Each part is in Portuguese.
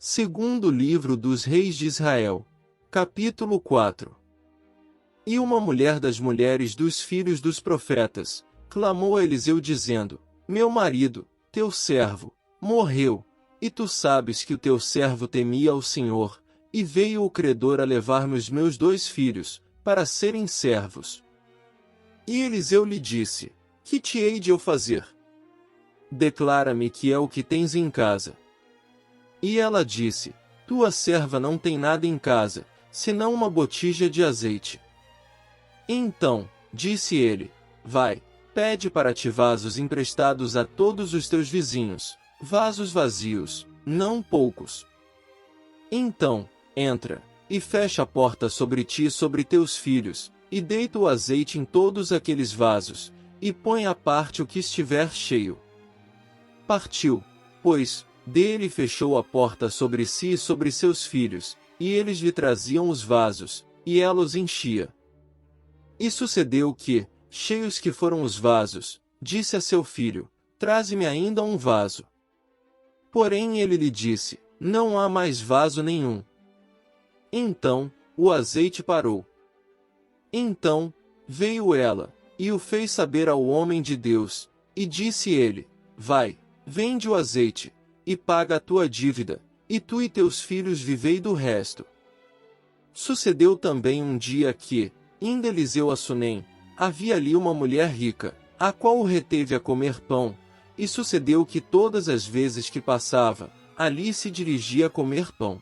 Segundo livro dos Reis de Israel. Capítulo 4. E uma mulher das mulheres dos filhos dos profetas, clamou a Eliseu dizendo: Meu marido, teu servo, morreu, e tu sabes que o teu servo temia ao Senhor, e veio o credor a levar-me os meus 2 filhos, para serem servos. E Eliseu lhe disse: Que te hei de eu fazer? Declara-me que é o que tens em casa. E ela disse: Tua serva não tem nada em casa, senão uma botija de azeite. Então, disse ele: Vai, pede para ti vasos emprestados a todos os teus vizinhos, vasos vazios, não poucos. Então, entra, e fecha a porta sobre ti e sobre teus filhos, e deita o azeite em todos aqueles vasos, e põe à parte o que estiver cheio. Partiu, pois, dele e fechou a porta sobre si e sobre seus filhos, e eles lhe traziam os vasos, e ela os enchia. E sucedeu que, cheios que foram os vasos, disse a seu filho: Traze-me ainda um vaso. Porém ele lhe disse: Não há mais vaso nenhum. Então, o azeite parou. Então, veio ela, e o fez saber ao homem de Deus, e disse ele: Vai, vende o azeite, e paga a tua dívida, e tu e teus filhos vivei do resto. Sucedeu também um dia que, indo Eliseu a Sunem, havia ali uma mulher rica, a qual o reteve a comer pão, e sucedeu que todas as vezes que passava, ali se dirigia a comer pão.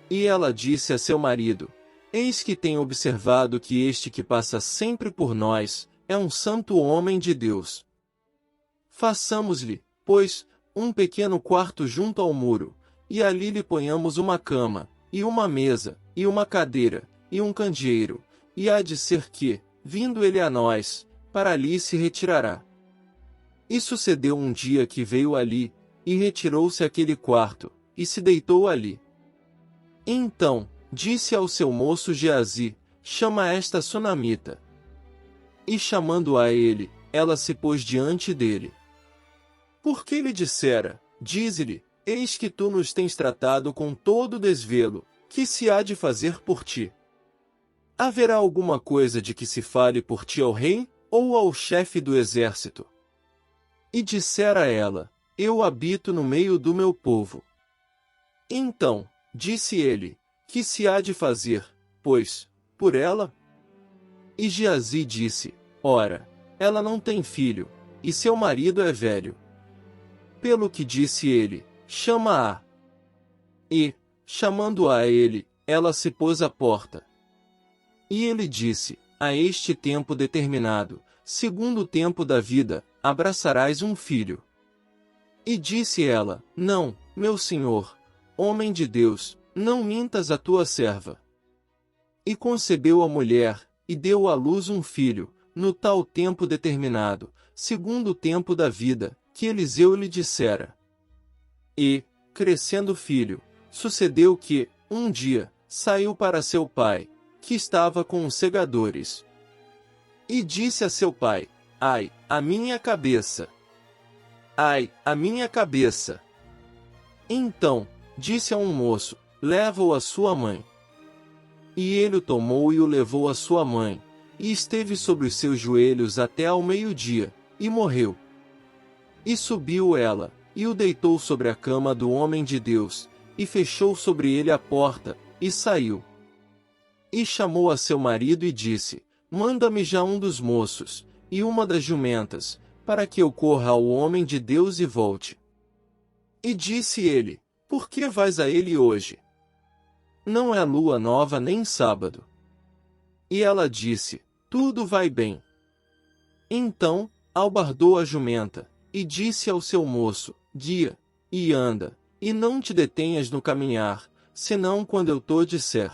E ela disse a seu marido: Eis que tenho observado que este que passa sempre por nós, é um santo homem de Deus. Façamos-lhe, pois, um pequeno quarto junto ao muro, e ali lhe ponhamos uma cama, e uma mesa, e uma cadeira, e um candeeiro, e há de ser que, vindo ele a nós, para ali se retirará. E sucedeu um dia que veio ali, e retirou-se àquele quarto, e se deitou ali. Então, disse ao seu moço Geazi: Chama esta sunamita. E chamando a ele, ela se pôs diante dele. Porque lhe dissera: Dize-lhe, eis que tu nos tens tratado com todo desvelo, que se há de fazer por ti? Haverá alguma coisa de que se fale por ti ao rei, ou ao chefe do exército? E dissera ela: Eu habito no meio do meu povo. Então, disse ele: Que se há de fazer, pois, por ela? E Geazi disse: Ora, ela não tem filho, e seu marido é velho. Pelo que disse ele: Chama-a. E, chamando-a a ele, ela se pôs à porta. E ele disse: A este tempo determinado, segundo o tempo da vida, abraçarás um filho. E disse ela: Não, meu senhor, homem de Deus, não mintas a tua serva. E concebeu a mulher, e deu à luz um filho, no tal tempo determinado, segundo o tempo da vida, que Eliseu lhe dissera. E, crescendo o filho, sucedeu que, um dia, saiu para seu pai, que estava com os segadores. E disse a seu pai: Ai, a minha cabeça! Ai, a minha cabeça! Então, disse a um moço: Leva-o à sua mãe. E ele o tomou e o levou à sua mãe, e esteve sobre os seus joelhos até ao meio-dia, e morreu. E subiu ela, e o deitou sobre a cama do homem de Deus, e fechou sobre ele a porta, e saiu. E chamou a seu marido e disse: Manda-me já um dos moços, e uma das jumentas, para que eu corra ao homem de Deus e volte. E disse ele: Por que vais a ele hoje? Não é lua nova nem sábado. E ela disse: Tudo vai bem. Então, albardou a jumenta, e disse ao seu moço: Guia, e anda, e não te detenhas no caminhar, senão quando eu to disser.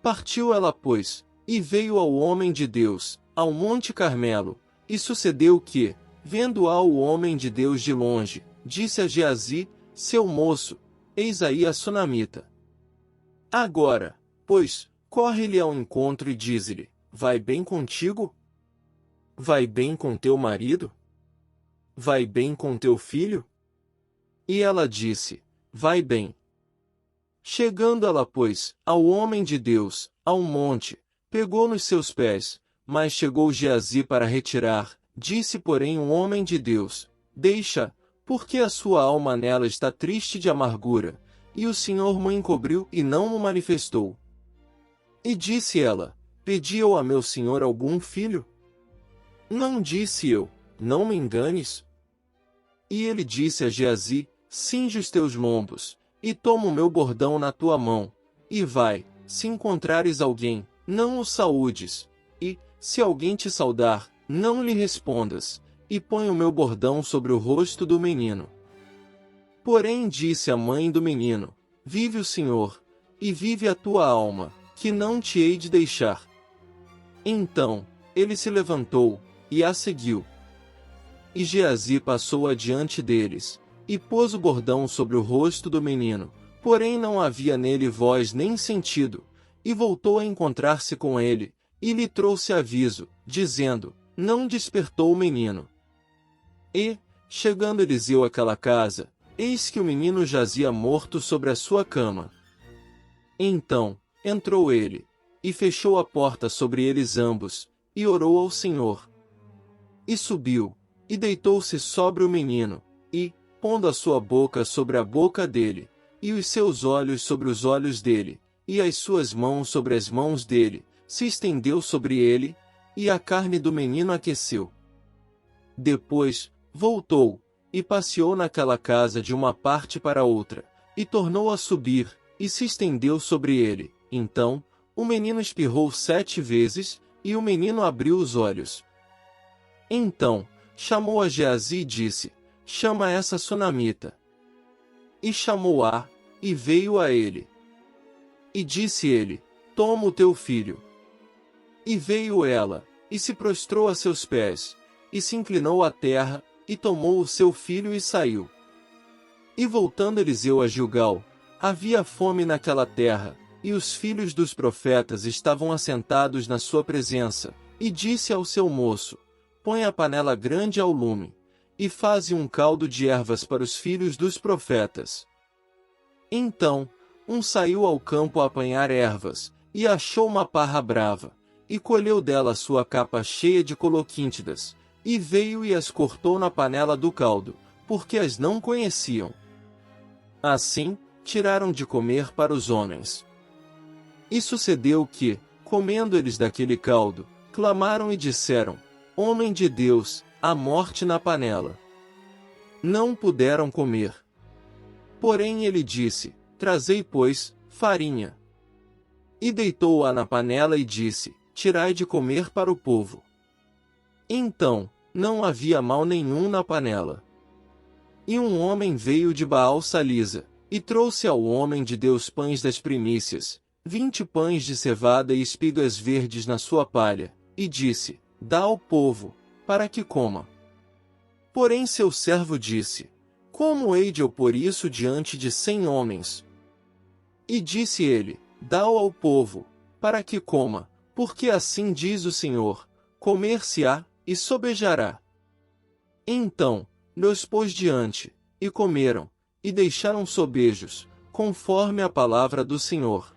Partiu ela, pois, e veio ao homem de Deus, ao monte Carmelo, e sucedeu que, vendo-a o homem de Deus de longe, disse a Geazi, seu moço: Eis aí a sunamita. Agora, pois, corre-lhe ao encontro e dize-lhe: Vai bem contigo? Vai bem com teu marido? Vai bem com teu filho? E ela disse: Vai bem, Chegando ela, pois, ao homem de Deus, ao monte, pegou nos seus pés, mas chegou Geazi para retirar. Disse, porém, um homem de Deus: Deixa, porque a sua alma nela está triste de amargura, e o Senhor me encobriu e não o manifestou. E disse ela: Pedi eu a meu senhor algum filho? Não disse eu: Não me enganes. E ele disse a Geazi: Cinge os teus lombos, e toma o meu bordão na tua mão, e vai, se encontrares alguém, não o saúdes, e, se alguém te saudar, não lhe respondas, e põe o meu bordão sobre o rosto do menino. Porém disse a mãe do menino: Vive o Senhor, e vive a tua alma, que não te hei de deixar. Então, ele se levantou, e a seguiu. E Geazi passou adiante deles, e pôs o bordão sobre o rosto do menino, porém não havia nele voz nem sentido, e voltou a encontrar-se com ele, e lhe trouxe aviso, dizendo: Não despertou o menino. E, chegando Eliseu àquela casa, eis que o menino jazia morto sobre a sua cama. Então, entrou ele, e fechou a porta sobre eles ambos, e orou ao Senhor. E subiu, e deitou-se sobre o menino, e, pondo a sua boca sobre a boca dele, e os seus olhos sobre os olhos dele, e as suas mãos sobre as mãos dele, se estendeu sobre ele, e a carne do menino aqueceu. Depois, voltou, e passeou naquela casa de uma parte para outra, e tornou a subir, e se estendeu sobre ele. Então, o menino espirrou 7 vezes, e o menino abriu os olhos. Então, chamou a Geazi e disse: Chama essa sunamita. E chamou-a, e veio a ele. E disse ele: Toma o teu filho. E veio ela, e se prostrou a seus pés, e se inclinou à terra, e tomou o seu filho e saiu. E voltando Eliseu a Gilgal, havia fome naquela terra, e os filhos dos profetas estavam assentados na sua presença, e disse ao seu moço: Põe a panela grande ao lume, e faze um caldo de ervas para os filhos dos profetas. Então, um saiu ao campo a apanhar ervas, e achou uma parra brava, e colheu dela sua capa cheia de coloquíntidas, e veio e as cortou na panela do caldo, porque as não conheciam. Assim, tiraram de comer para os homens. E sucedeu que, comendo eles daquele caldo, clamaram e disseram: Homem de Deus, há morte na panela. Não puderam comer. Porém ele disse: Trazei, pois, farinha. E deitou-a na panela e disse: Tirai de comer para o povo. Então, não havia mal nenhum na panela. E um homem veio de Baal-Salisa, e trouxe ao homem de Deus pães das primícias, 20 pães de cevada e espigas verdes na sua palha, e disse: Dá ao povo, para que coma. Porém seu servo disse: Como hei de eu pôr isso diante de 100 homens? E disse ele: Dá-o ao povo, para que coma, porque assim diz o Senhor: comer-se-á, e sobejará. Então, lhos pôs diante, e comeram, e deixaram sobejos, conforme a palavra do Senhor.